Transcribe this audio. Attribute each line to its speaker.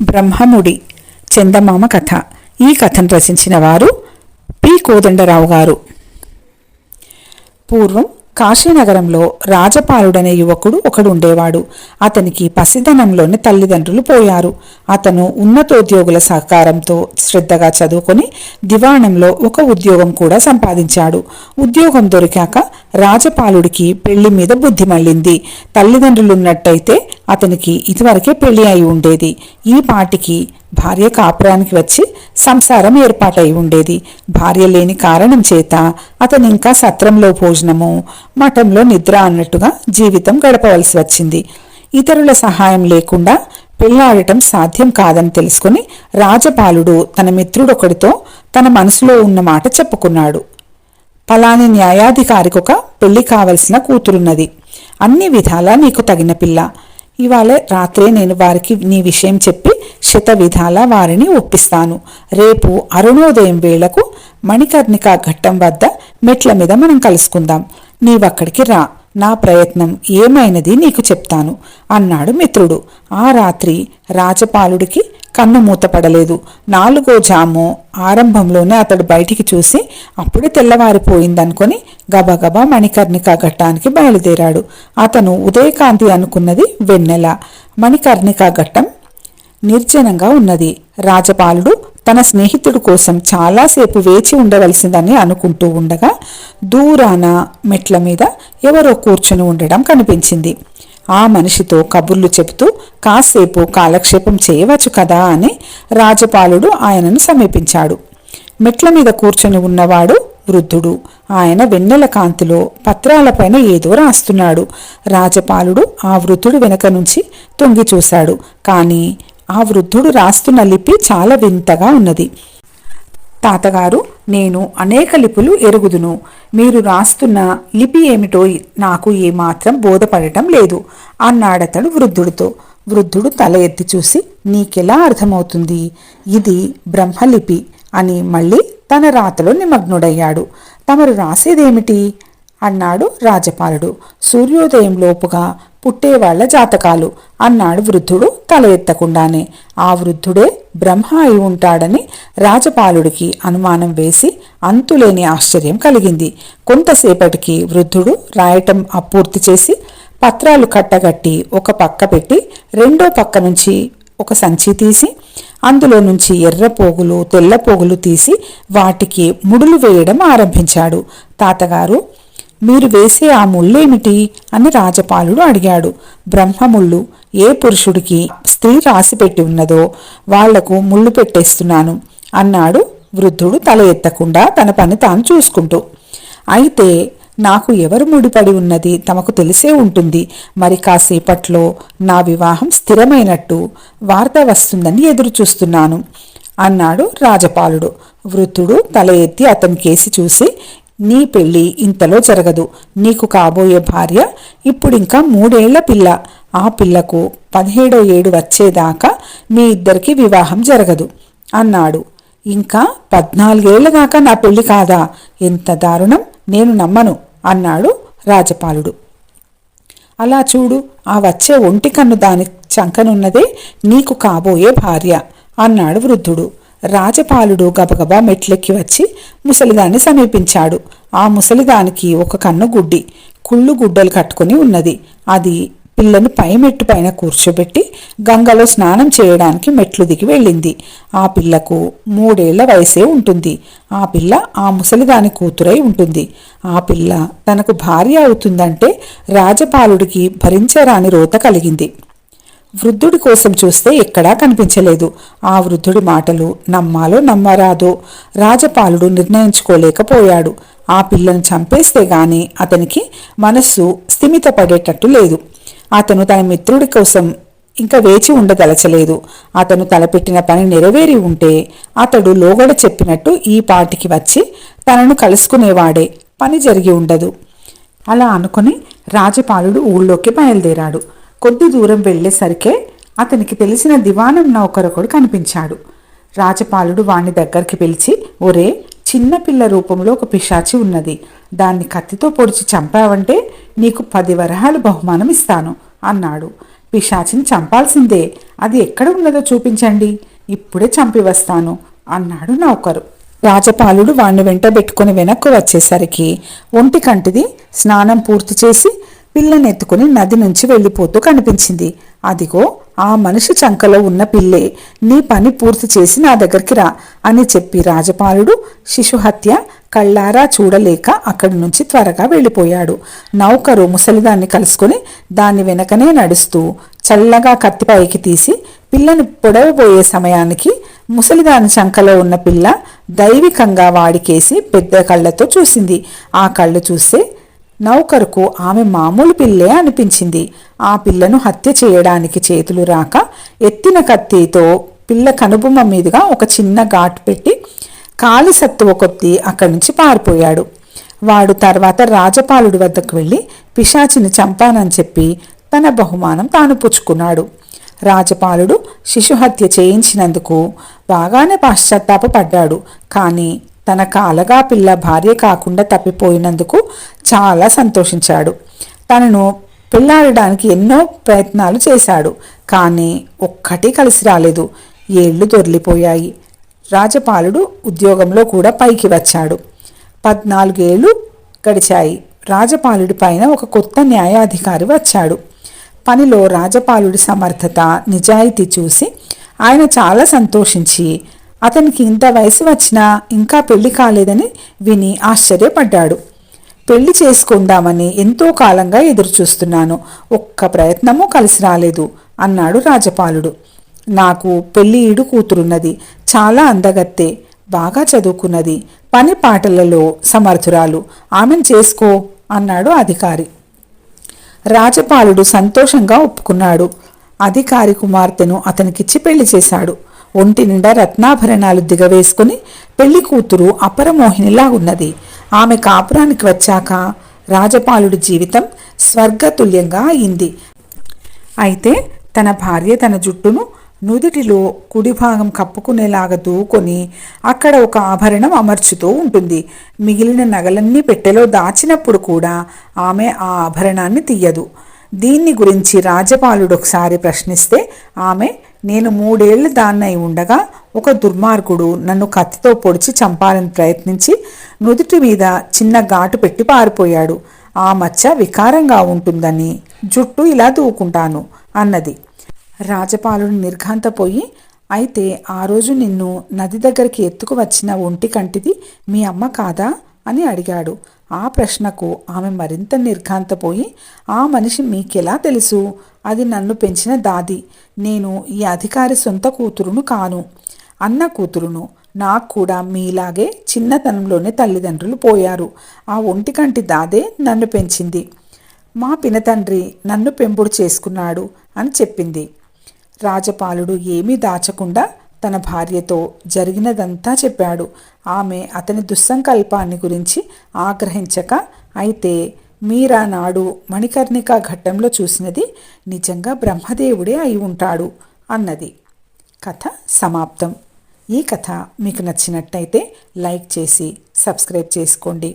Speaker 1: బ్రహ్మముడి చందమామ కథ. ఈ కథను రచించిన వారు పి. కోదండరావు గారు. పూర్వం కాశీనగరంలో రాజపాలుడనే యువకుడు ఒకడు ఉండేవాడు. అతనికి పసితనంలోనే తల్లిదండ్రులు పోయారు. అతను ఉన్నతోద్యోగుల సహకారంతో శ్రద్ధగా చదువుకొని దివాణంలో ఒక ఉద్యోగం కూడా సంపాదించాడు. ఉద్యోగం దొరికాక రాజపాలుడికి పెళ్లి మీద బుద్ధి మళ్ళింది. తల్లిదండ్రులున్నట్టయితే అతనికి ఇదివరకే పెళ్లి అయి ఉండేది. ఈ పాటికి భార్య కాపురానికి వచ్చి సంసారం ఏర్పాటై ఉండేది. భార్య లేని కారణం చేత అతను ఇంకా సత్రంలో భోజనము, మఠంలో నిద్ర అన్నట్టుగా జీవితం గడపవలసి వచ్చింది. ఇతరుల సహాయం లేకుండా పెళ్లాడటం సాధ్యం కాదని తెలుసుకుని రాజపాలుడు తన మిత్రుడొకడితో తన మనసులో ఉన్న మాట చెప్పుకున్నాడు. పలాని న్యాయాధికారికి ఒక పెళ్లి కావలసిన కూతురున్నది. అన్ని విధాలా నీకు తగిన పిల్ల. ఇవాళ రాత్రే నేను వారికి నీ విషయం చెప్పి శత విధాలా వారిని ఒప్పిస్తాను. రేపు అరుణోదయం వేళకు మణికర్ణికా ఘట్టం వద్ద మెట్ల మీద మనం కలుసుకుందాం. నీవక్కడికి రా. నా ప్రయత్నం ఏమైనది నీకు చెప్తాను అన్నాడు మిత్రుడు. ఆ రాత్రి రాజపాలుడికి కన్ను మూతపడలేదు. 4వ జాము ఆరంభంలోనే అతడు బయటికి చూసి అప్పుడే తెల్లవారిపోయిందనుకొని గబగబా మణికర్ణికా ఘట్టానికి బయలుదేరాడు. అతను ఉదయకాంతి అనుకున్నది వెన్నెల. మణికర్ణికా ఘట్టం నిర్జనంగా ఉన్నది. రాజపాలుడు తన స్నేహితుడి కోసం చాలాసేపు వేచి ఉండవలసిందని అనుకుంటూ ఉండగా దూరాన మెట్ల మీద ఎవరో కూర్చొని ఉండడం కనిపించింది. ఆ మనిషితో కబుర్లు చెబుతూ కాసేపు కాలక్షేపం చేయవచ్చు కదా అని రాజపాలుడు ఆయనను సమీపించాడు. మెట్ల మీద కూర్చొని ఉన్నవాడు వృద్ధుడు. ఆయన వెన్నెల కాంతిలో పత్రాలపైన ఏదో రాస్తున్నాడు. రాజపాలుడు ఆ వృద్ధుడు వెనక నుంచి తొంగి చూశాడు. కానీ ఆ వృద్ధుడు రాస్తున్న లిపి చాలా వింతగా ఉన్నది. తాతగారు, నేను అనేక లిపులు ఎరుగుదును. మీరు రాస్తున్న లిపి ఏమిటో నాకు ఏమాత్రం బోధపడటం లేదు అన్నాడతడు వృద్ధుడితో. వృద్ధుడు తల ఎత్తి చూసి, నీకెలా అర్థమవుతుంది? ఇది బ్రహ్మలిపి అని మళ్ళీ తన రాతలో నిమగ్నుడయ్యాడు. తమరు రాసేదేమిటి అన్నాడు రాజపాలుడు. సూర్యోదయం లోపుగా పుట్టేవాళ్ల జాతకాలు అన్నాడు వృద్ధుడు తల ఎత్తకుండానే. ఆ వృద్ధుడే బ్రహ్మ అయి ఉంటాడని రాజపాలుడికి అనుమానం వేసి అంతులేని ఆశ్చర్యం కలిగింది. కొంతసేపటికి వృద్ధుడు రాయటం అపూర్తి చేసి పత్రాలు కట్టగట్టి ఒక పక్క పెట్టి రెండో పక్క నుంచి ఒక సంచి తీసి అందులో నుంచి ఎర్ర పోగులు తెల్ల పోగులు తీసి వాటికి ముడులు వేయడం ఆరంభించాడు. తాతగారు, మీరు వేసే ఆ ముళ్ళేమిటి అని రాజపాలుడు అడిగాడు. బ్రహ్మముళ్ళు. ఏ పురుషుడికి స్త్రీ రాసిపెట్టి ఉన్నదో వాళ్లకు ముళ్ళు పెట్టేస్తున్నాను అన్నాడు వృద్ధుడు తల ఎత్తకుండా తన పని తాను చూసుకుంటూ. అయితే నాకు ఎవరు ముడిపడి ఉన్నది తమకు తెలిసే ఉంటుంది. మరి కాసేపట్లో నా వివాహం స్థిరమైనట్టు వార్త వస్తుందని ఎదురు చూస్తున్నాను అన్నాడు రాజపాలుడు. వృద్ధుడు తల ఎత్తి అతని కేసి చూసి, నీ పెళ్లి ఇంతలో జరగదు. నీకు కాబోయే భార్య ఇప్పుడింకా 3 ఏళ్ల పిల్ల. ఆ పిల్లకు 17వ ఏడు వచ్చేదాకా మీ ఇద్దరికి వివాహం జరగదు అన్నాడు. ఇంకా 14 ఏళ్ల దాకా నా పెళ్లి కాదా? ఎంత దారుణం! నేను నమ్మను అన్నాడు రాజపాలుడు. అలా చూడు, ఆ వచ్చే ఒంటి కన్ను దాని చంకనున్నదే నీకు కాబోయే భార్య అన్నాడు వృద్ధుడు. రాజపాలుడు గబగబా మెట్లెక్కి వచ్చి ముసలిదాన్ని సమీపించాడు. ఆ ముసలిదానికి ఒక కన్ను గుడ్డి, కుళ్ళు గుడ్డలు కట్టుకుని ఉన్నది. అది పిల్లను పై మెట్టు పైన కూర్చోబెట్టి గంగలో స్నానం చేయడానికి మెట్లు దిగి వెళ్ళింది. ఆ పిల్లకు 3 ఏళ్ల వయసే ఉంటుంది. ఆ పిల్ల ఆ ముసలిదాని కూతురై ఉంటుంది. ఆ పిల్ల తనకు భార్య అవుతుందంటే రాజపాలుడికి భరించరాని రోత కలిగింది. వృద్ధుడి కోసం చూస్తే ఎక్కడా కనిపించలేదు. ఆ వృద్ధుడి మాటలు నమ్మాలో నమ్మరాదో రాజపాలుడు నిర్ణయించుకోలేకపోయాడు. ఆ పిల్లను చంపేస్తే గాని అతనికి మనస్సు స్థిమితపడేటట్టు లేదు. అతను తన మిత్రుడి కోసం ఇంకా వేచి ఉండదలచలేదు. అతను తలపెట్టిన పని నెరవేరి ఉంటే అతడు లోగడ చెప్పినట్టు ఈ పాటికి వచ్చి తనను కలుసుకునేవాడే. పని జరిగి ఉండదు. అలా అనుకుని రాజపాలుడు ఊళ్ళోకి బయలుదేరాడు. కొద్ది దూరం వెళ్లేసరికే అతనికి తెలిసిన దివాణం నౌకరొకడు కనిపించాడు. రాజపాలుడు వాణ్ణి దగ్గరికి పిలిచి, ఒరే, చిన్నపిల్ల రూపంలో ఒక పిశాచి ఉన్నది. దాన్ని కత్తితో పొడిచి చంపావంటే నీకు 10 వరహాలు బహుమానం ఇస్తాను అన్నాడు. పిశాచిని చంపాల్సిందే. అది ఎక్కడ ఉన్నదో చూపించండి, ఇప్పుడే చంపి వస్తాను అన్నాడు నౌకరు. రాజపాలుడు వాణ్ణి వెంటబెట్టుకుని వెనక్కు వచ్చేసరికి ఒంటి కంటిది స్నానం పూర్తి చేసి పిల్లనెత్తుకుని నది నుంచి వెళ్ళిపోతూ కనిపించింది. అదిగో ఆ మనిషి చంకలో ఉన్న పిల్లే, నీ పని పూర్తి చేసి నా దగ్గరికి రా అని చెప్పి రాజపాలుడు శిశుహత్య కళ్ళారా చూడలేక అక్కడి నుంచి త్వరగా వెళ్ళిపోయాడు. నౌకరు ముసలిదాన్ని కలుసుకొని దాని వెనకనే నడుస్తూ చల్లగా కత్తిపైకి తీసి పిల్లని పొడవబోయే సమయానికి ముసలిదాని చంకలో ఉన్న పిల్ల దైవికంగా వాడికేసి పెద్ద కళ్ళతో చూసింది. ఆ కళ్ళు చూస్తే నౌకరుకు ఆమె మామూలు పిల్లే అనిపించింది. ఆ పిల్లను హత్య చేయడానికి చేతులు రాక ఎత్తిన కత్తితో పిల్ల కనుబొమ్మ మీదుగా ఒక చిన్న ఘాటు పెట్టి కాలి సత్తువ కొద్దీ అక్కడి నుంచి పారిపోయాడు. వాడు తర్వాత రాజపాలుడి వద్దకు వెళ్ళి పిశాచిని చంపానని చెప్పి తన బహుమానం తాను పుచ్చుకున్నాడు. రాజపాలుడు శిశుహత్య చేయించినందుకు బాగానే పశ్చాత్తాపపడ్డాడు. కానీ తన కాలగా పిల్ల భార్య కాకుండా తప్పిపోయినందుకు చాలా సంతోషించాడు. తనను పెళ్లాడడానికి ఎన్నో ప్రయత్నాలు చేశాడు, కానీ ఒక్కటి కలిసి రాలేదు. ఏళ్లు దొర్లిపోయాయి. రాజపాలుడు ఉద్యోగంలో కూడా పైకి వచ్చాడు. 14 ఏళ్ళు గడిచాయి. రాజపాలుడి పైన ఒక కొత్త న్యాయాధికారి వచ్చాడు. పనిలో రాజపాలుడి సమర్థత, నిజాయితీ చూసి ఆయన చాలా సంతోషించి అతనికి ఇంత వయసు వచ్చినా ఇంకా పెళ్లి కాలేదని విని ఆశ్చర్యపడ్డాడు. పెళ్లి చేసుకుందామని ఎంతో కాలంగా ఎదురుచూస్తున్నాను, ఒక్క ప్రయత్నమూ కలిసి రాలేదు అన్నాడు రాజపాలుడు. నాకు పెళ్లి ఈడు కూతురున్నది, చాలా అందగత్తె, బాగా చదువుకున్నది, పని పాటలలో సమర్థురాలు, ఆమెను చేసుకో అన్నాడు అధికారి. రాజపాలుడు సంతోషంగా ఒప్పుకున్నాడు. అధికారి కుమార్తెను అతనికిచ్చి పెళ్లి చేశాడు. ఒంటి నిండా రత్నాభరణాలు దిగవేసుకుని పెళ్లి కూతురు అపరమోహినిలా ఉన్నది. ఆమె కాపురానికి వచ్చాక రాజపాలుడి జీవితం స్వర్గతుల్యంగా అయింది. అయితే తన భార్య తన జుట్టును నుదిటిలో కుడి భాగం కప్పుకునేలాగా దూకొని అక్కడ ఒక ఆభరణం అమర్చుతూ ఉంటుంది. మిగిలిన నగలన్నీ పెట్టెలో దాచినప్పుడు కూడా ఆమె ఆ ఆభరణాన్ని తీయదు. దీన్ని గురించి రాజపాలుడు ఒకసారి ప్రశ్నిస్తే ఆమె, నేను 3 ఏళ్ల దాన్నై ఉండగా ఒక దుర్మార్గుడు నన్ను కత్తితో పొడిచి చంపాలని ప్రయత్నించి నుదుటి మీద చిన్న ఘాటు పెట్టి పారిపోయాడు. ఆ మచ్చ వికారంగా ఉంటుందని జుట్టు ఇలా దూకుంటాను అన్నది. రాజపాలుడు నిర్ఘాంతపోయి, అయితే ఆ రోజు నిన్ను నది దగ్గరికి ఎత్తుకు వచ్చిన ఒంటి కంటిది మీ అమ్మ కాదా అని అడిగాడు. ఆ ప్రశ్నకు ఆమె మరింత నిర్ఘాంతపోయి, ఆ మనిషి మీకెలా తెలుసు? అది నన్ను పెంచిన దాది. నేను ఈ అధికారి సొంత కూతురును కాను, అన్న కూతురును. నాకు కూడా మీలాగే చిన్నతనంలోనే తల్లిదండ్రులు పోయారు. ఆ ఒంటికంటి దాదే నన్ను పెంచింది. మా పినతండ్రి నన్ను పెంపుడు చేసుకున్నాడు అని చెప్పింది. రాజపాలుడు ఏమీ దాచకుండా తన భార్యతో జరిగినదంతా చెప్పాడు. ఆమె అతని దుస్సంకల్పాన్ని గురించి ఆగ్రహించక, అయితే మీరా నాడు మణికర్ణిక ఘట్టంలో చూసినది నిజంగా బ్రహ్మదేవుడే అయి ఉంటాడు అన్నది. కథ సమాప్తం. ఈ కథ మీకు నచ్చినట్టయితే లైక్ చేసి సబ్స్క్రైబ్ చేసుకోండి.